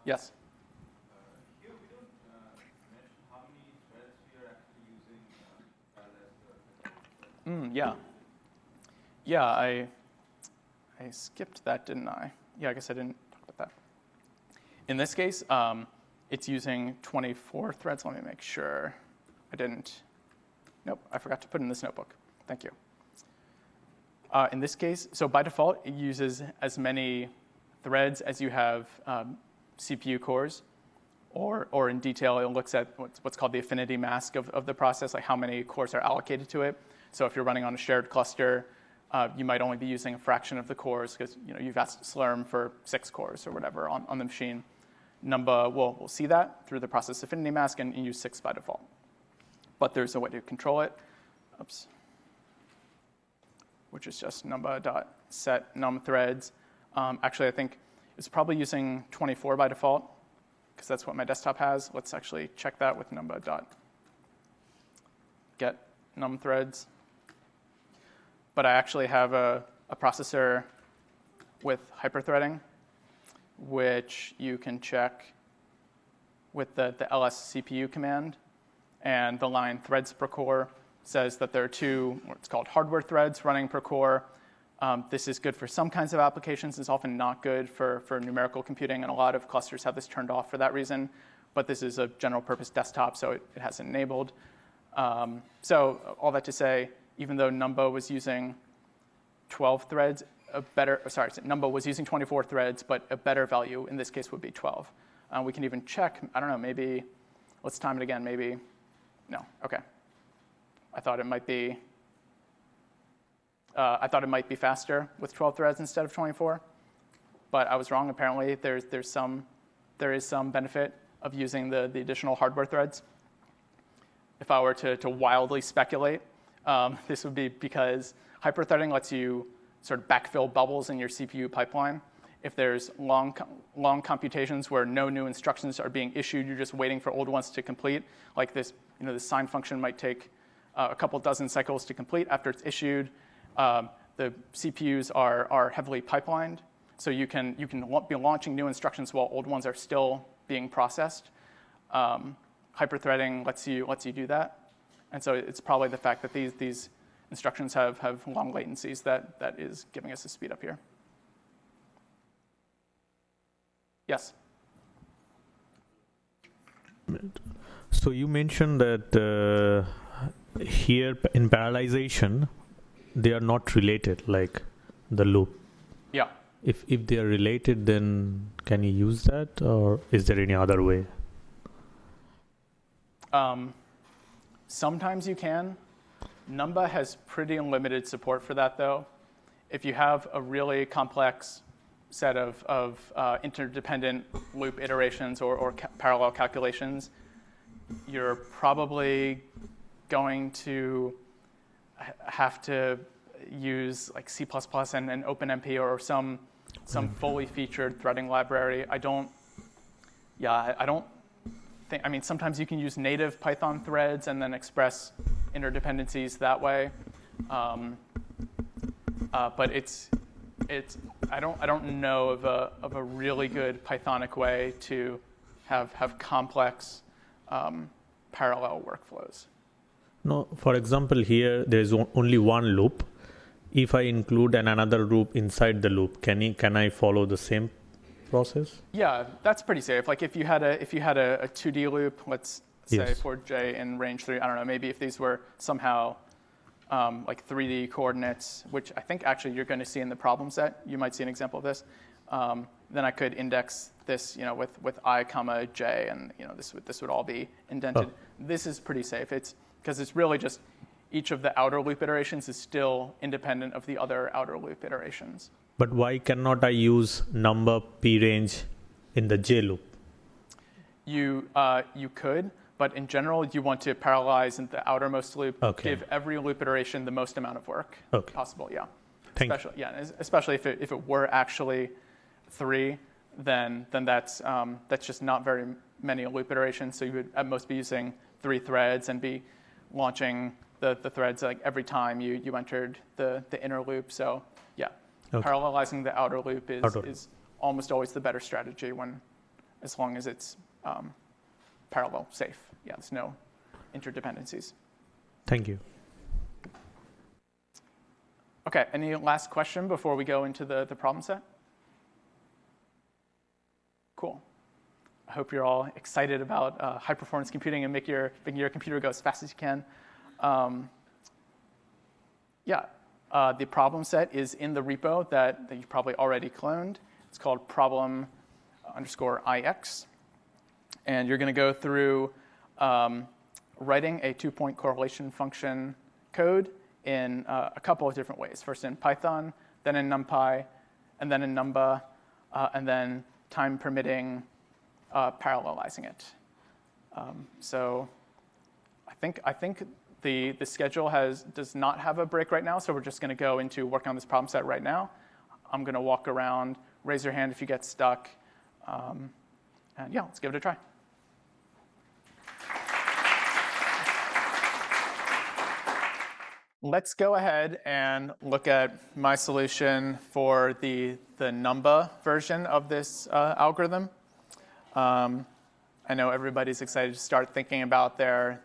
Speaker 1: Yes?
Speaker 3: Here we don't mention how many threads we are actually using
Speaker 1: I skipped that, didn't I? Yeah, I guess I didn't talk about that. In this case, it's using 24 threads. Let me make sure I didn't. Nope, I forgot to put in this notebook. Thank you. In this case, so by default, it uses as many threads as you have CPU cores, or in detail, it looks at what's called the affinity mask of the process, like how many cores are allocated to it. So if you're running on a shared cluster, you might only be using a fraction of the cores because you've asked Slurm for 6 cores or whatever on the machine. Numba will see that through the process affinity mask and use 6 by default. But there's a way to control it, which is just numba.set num threads. Actually, I think it's probably using 24 by default, because that's what my desktop has. Let's actually check that with numba.get num threads. But I actually have a processor with hyperthreading, which you can check with the ls CPU command. And the line threads per core says that there are 2, what's called hardware threads running per core. This is good for some kinds of applications. It's often not good for numerical computing, and a lot of clusters have this turned off for that reason. But this is a general purpose desktop, so it has it enabled. So all that to say, even though Numba was using 12 threads, Numba was using 24 threads, but a better value in this case would be 12. We can even check, I don't know, maybe, let's time it again, maybe, no, okay. I thought it might be faster with 12 threads instead of 24, but I was wrong. Apparently, there is some benefit of using the additional hardware threads. If I were to wildly speculate, this would be because hyperthreading lets you sort of backfill bubbles in your CPU pipeline. If there's long computations where no new instructions are being issued, you're just waiting for old ones to complete. Like this, this sign function might take a couple dozen cycles to complete after it's issued. The CPUs are heavily pipelined, so you can be launching new instructions while old ones are still being processed. Hyperthreading lets you do that, and so it's probably the fact that these instructions have long latencies that is giving us a speed up here. Yes.
Speaker 7: So you mentioned that here in parallelization, they are not related, like the loop.
Speaker 1: Yeah.
Speaker 7: If they are related, then can you use that, or is there any other way?
Speaker 1: Sometimes you can. Numba has pretty limited support for that, though. If you have a really complex set of interdependent loop iterations or parallel calculations, you're probably going to have to use like C++ and OpenMP or some fully featured threading library. I don't think, I mean, sometimes you can use native Python threads and then express interdependencies that way. But I don't know of a really good Pythonic way to have complex parallel workflows.
Speaker 7: No, for example, here there is only one loop. If I include another loop inside the loop, can I follow the same process?
Speaker 1: Yeah, that's pretty safe. Like if you had a 2D loop, let's say for j in range 3, I don't know, maybe if these were somehow like 3D coordinates, which I think actually you're going to see in the problem set, you might see an example of this. Then I could index this, with I, comma j, and this would all be indented. Oh. This is pretty safe. Because it's really just each of the outer loop iterations is still independent of the other outer loop iterations.
Speaker 7: But why cannot I use number p range in the j loop? You
Speaker 1: could, but in general, you want to parallelize in the outermost loop, give every loop iteration the most amount of work possible. Yeah, especially if it were actually 3, then that's just not very many loop iterations. So you would at most be using 3 threads and be launching the threads like every time you entered the inner loop. So yeah, parallelizing the outer loop is almost always the better strategy as long as it's parallel safe. Yeah, there's no interdependencies.
Speaker 7: Thank you.
Speaker 1: Okay, any last question before we go into the problem set? Cool. I hope you're all excited about high performance computing and making your computer go as fast as you can. The problem set is in the repo that you probably already cloned. It's called problem_ix. And you're going to go through writing a 2-point correlation function code in a couple of different ways. First in Python, then in NumPy, and then in Numba, and then time permitting parallelizing it. So I think the schedule does not have a break right now, so we're just going to go into working on this problem set right now. I'm going to walk around. Raise your hand if you get stuck. And yeah, let's give it a try. Let's go ahead and look at my solution for the NumBA version of this algorithm. I know everybody's excited to start thinking about their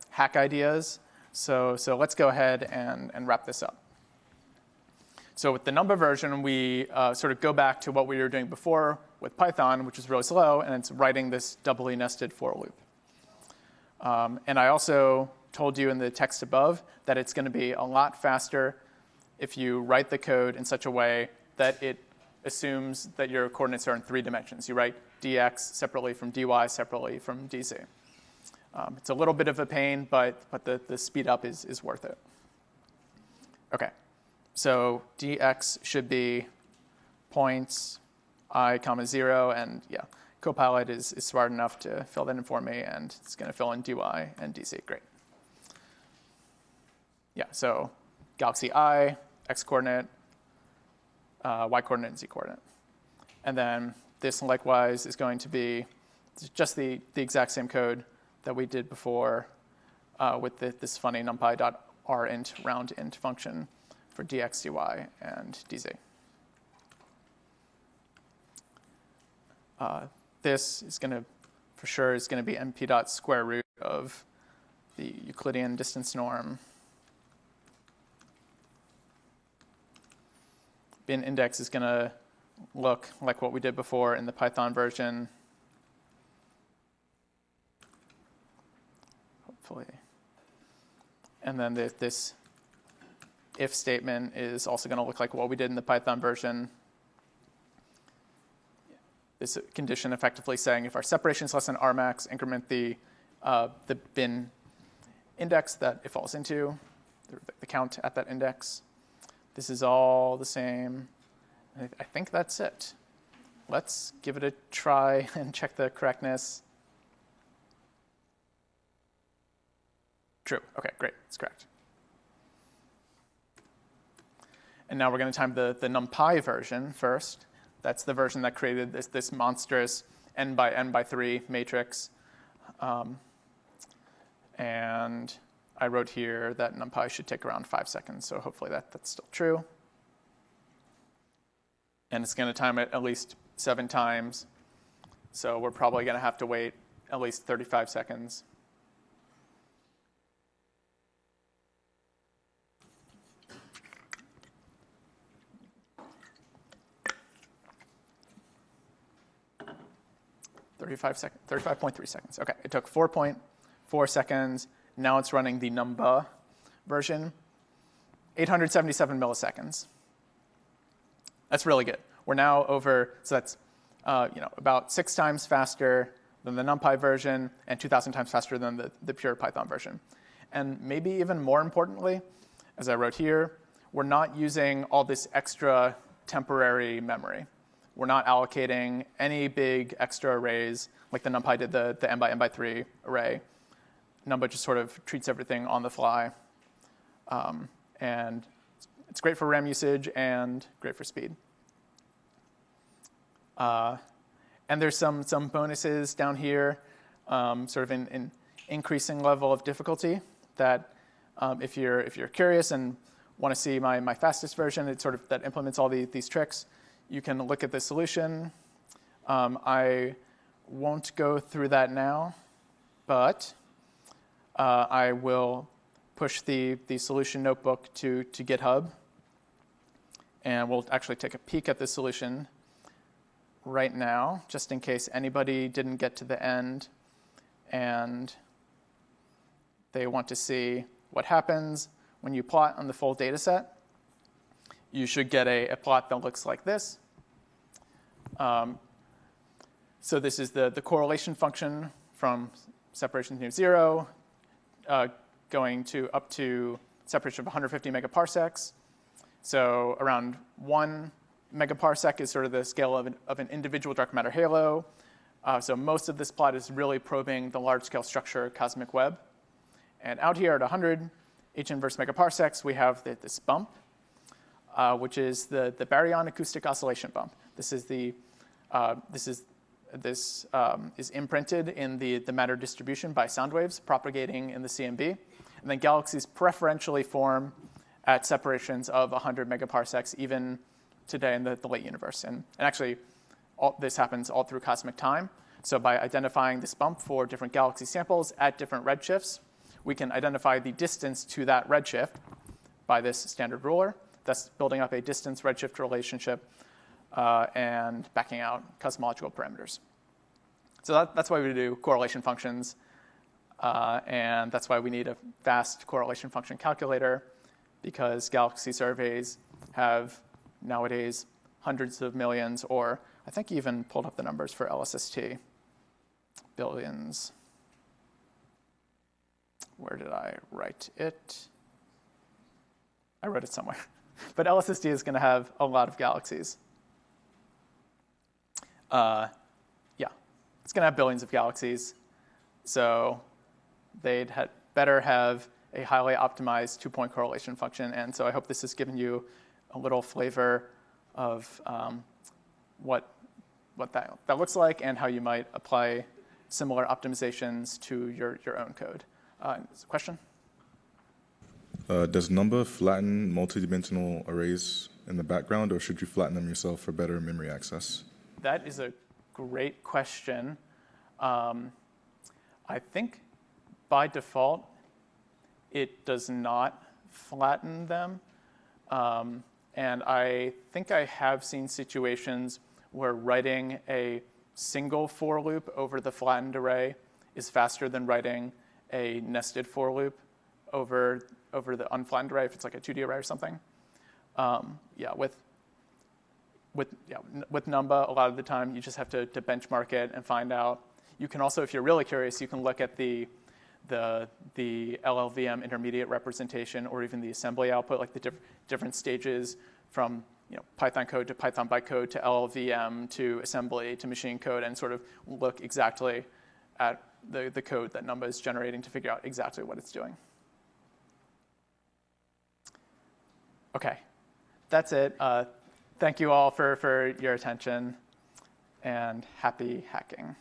Speaker 1: hack ideas. So let's go ahead and wrap this up. So with the NumBA version, we sort of go back to what we were doing before with Python, which is really slow, and it's writing this doubly nested for loop. And I also told you in the text above that it's going to be a lot faster if you write the code in such a way that it assumes that your coordinates are in 3 dimensions. You write dx separately from dy separately from dz. It's a little bit of a pain, but the speed up is worth it. OK, so dx should be points I, 0, and yeah, Copilot is smart enough to fill that in for me, and it's going to fill in dy and dz. Great. Yeah, so galaxy I, x-coordinate, y-coordinate, and z-coordinate. And then this, likewise, is going to be just the exact same code that we did before with this funny numpy.rint round int function for dx, dy, and dz. This is going to, for sure, is going to be np.square root of the Euclidean distance norm. Bin index is going to look like what we did before in the Python version. Hopefully. And then this if statement is also going to look like what we did in the Python version. This condition effectively saying if our separation is less than Rmax, increment the bin index that it falls into, the count at that index. This is all the same. I think that's it. Let's give it a try and check the correctness. True. OK, great. It's correct. And now we're going to time the NumPy version first. That's the version that created this monstrous n by n by 3 matrix. And I wrote here that NumPy should take around 5 seconds, so hopefully that's still true. And it's going to time it at least 7 times, so we're probably going to have to wait at least 35 seconds. $35.3 seconds. OK, it took 4.4 seconds. Now it's running the NumBA version, 877 milliseconds. That's really good. We're now over, so that's about 6 times faster than the NumPy version and 2,000 times faster than the pure Python version. And maybe even more importantly, as I wrote here, we're not using all this extra temporary memory. We're not allocating any big extra arrays like the NumPy did the n by n by 3 array. NumBA just sort of treats everything on the fly. And it's great for RAM usage and great for speed. And there's some bonuses down here, sort of in increasing level of difficulty that if you're curious and want to see my fastest version, it sort of that implements all these tricks, you can look at the solution. I won't go through that now, but I will push the solution notebook to GitHub. And we'll actually take a peek at the solution right now, just in case anybody didn't get to the end and they want to see what happens when you plot on the full data set. You should get a plot that looks like this. So this is the correlation function from separation near 0, going up to separation of 150 megaparsecs. So around 1 megaparsec is sort of the scale of an individual dark matter halo. So most of this plot is really probing the large-scale structure cosmic web. And out here at 100 h-inverse megaparsecs, we have this bump, which is the baryon acoustic oscillation bump. This is imprinted in the matter distribution by sound waves propagating in the CMB. And then galaxies preferentially form at separations of 100 megaparsecs, even today in the late universe. And actually, this happens all through cosmic time. So by identifying this bump for different galaxy samples at different redshifts, we can identify the distance to that redshift by this standard ruler. That's building up a distance redshift relationship and backing out cosmological parameters. So that's why we do correlation functions, and that's why we need a fast correlation function calculator, because galaxy surveys have nowadays hundreds of millions, or I think even pulled up the numbers for LSST, billions. Where did I write it? I wrote it somewhere. But LSST is going to have a lot of galaxies. Yeah, it's going to have billions of galaxies. So they'd better have a highly optimized two-point correlation function. And so I hope this has given you a little flavor of what that looks like and how you might apply similar optimizations to your own code. Question?
Speaker 6: Does number flatten multidimensional arrays in the background, or should you flatten them yourself for better memory access?
Speaker 1: That is a great question. I think by default, it does not flatten them. And I think I have seen situations where writing a single for loop over the flattened array is faster than writing a nested for loop over the unflattened array if it's like a 2D array or something. With Numba, a lot of the time you just have to benchmark it and find out. You can also, if you're really curious, you can look at the LLVM intermediate representation or even the assembly output, like the different stages from Python code to Python bytecode to LLVM to assembly to machine code, and sort of look exactly at the code that Numba is generating to figure out exactly what it's doing. Okay, that's it. Thank you all for your attention, and happy hacking.